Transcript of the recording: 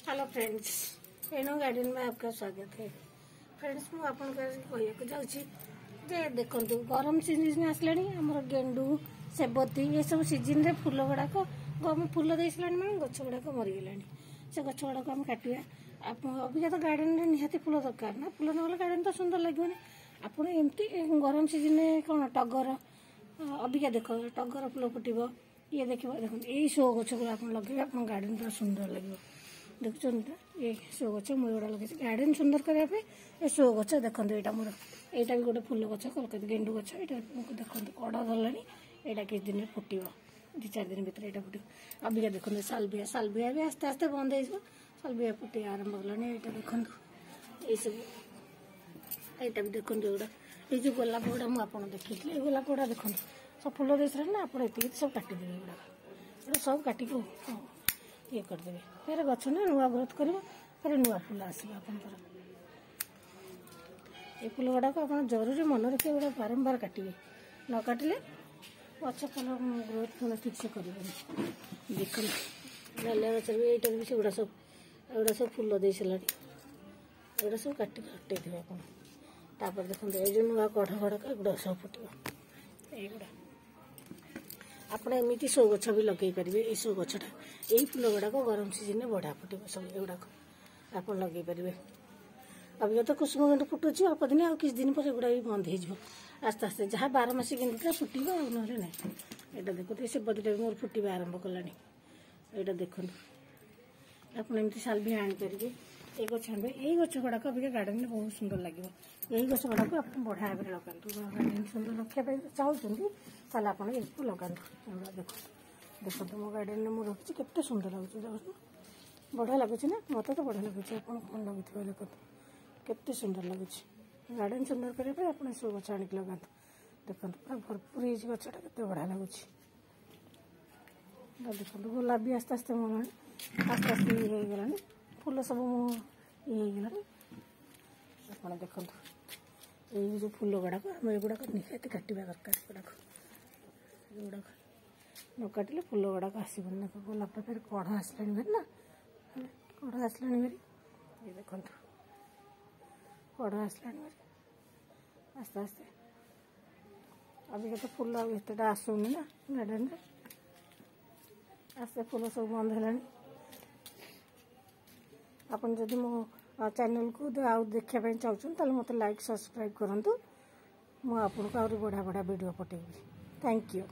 Hello friends, Renu garden में आपका स्वागत है। फ्रेंड्स मुझे कहूँ जाऊँ देखो गरम सीजन आसला आमर गेंडू सेबती ये सब सीजन रे फूल गुड़ाक फूल दे सारे मैंने गछ गुड़ाक मरीगला से गछ गुड़ाक आम काटा अबिका तो गार्डन में निहाती फूल दरकार ना फूल ना गार्डन तो सुंदर लगे आप गरम सीजन कौन टगर अबिका देख टगर फूल फुटब ये देखो देखो यही शो गछ गुड़ा आप लगे आप गार्डन पूरा सुंदर लगे देखुन ये शो गच मुझे गुड़ा लगे गार्डन सुंदर करने ये शो गच देखो यहाँ मोर यहाँ भी गोटे फूल गच कलकत्ता गेंडू गच यहाँ देखो कड़ा धरला यहाँ किस दिन फुट 2-4 दिन भर यहाँ फुट अबिका देखो सालविया सालविया भी आस्ते आस्ते बंद हो सालविया फुटे आरंभ कलानी यहाँ देखो ये सब यहाँ भी देखो जोड़ा ये जो गोलाप गुड़ा मुझे देखी गोलाप गुड़ा देखो सब फूल दे सारे ना आप सब काटिदेवे गुड़ा सब काटिक ये करदे फिर गछ ना नुआ ग्रोथ कर फिर नुआ फूल आसो आप फूल गुड़ाक आप जरूरी मन रखिए गुड़ा बारंबार काटिए न काटिले गछ फल ग्रोथ फल ठीक से कर देख डालिया गच भी यहाँ भी सेगुड़ा सब फूल दे सारे एगुड़ा सब काटे थे आप देखते ये जो नुआ कढ़ गुड़ाक एगुड़ा सब फुटे युवा आप एमती शो गछ भी लगे पारे ये शो गछटा यही फूल गुड़ाक गरम सीजन में बढ़िया फुटे सब युवाक आप लगे पारे अभी तो कुसुम गेंडू फुटुच अल्प दिन आ किस दिन पर एगुड़ा भी बंद हो आस्ते आस्ते जहाँ 12 मास गेंडूटा फुटब आ ना यहाँ देखते से बदीटा भी मोर फुटवा आरंभ कलानी यहाँ देखो आप एमती सालविया आनीपारे ये गच आने यही गच गुड़ाक अभी गार्डन में बहुत सुंदर लगे यही गच गुड़ाक आप बढ़िया भाव लगातु गार्डन सुंदर रखापी चाहते ताल आप लगातु देखो देखो मो गार्डन में मुझे रखी केते सुंदर लगुच बढ़िया लगुच ना मत तो बढ़िया लगुच आप कौन लगुव देखो केते सुंदर लगुच गार्डन सुंदर करने आप सो गच आनिक लगातु देखो पूरा भरपूर ये गचटा के बढ़िया लगुच देखो गोलाप भी आस्ते आस्ते मोर आस्ते आस्ते ये हो गलानी फूल सब ये हो गलानी आप देखो ये जो फूल गुड़ाक आम युवाक निहाती काटा दरकार गुड़ाक न काटिले फूल गुड़ाक आसबन गोलाप फिर कढ़ आसला भारी ना कढ़ आसला भारी ये देखो कढ़ आसला भारी आस्ते आस्ते अभी तो फूल एत आसुनी ना गार्डन में आस्ते फूल सब बंद है आपन जदि मो चैनल को आउ देखापी चाहते मत लाइक सब्सक्राइब करूँ मुझे आपको आहरी बढ़िया बढ़िया वीडियो पठेबी। Thank you.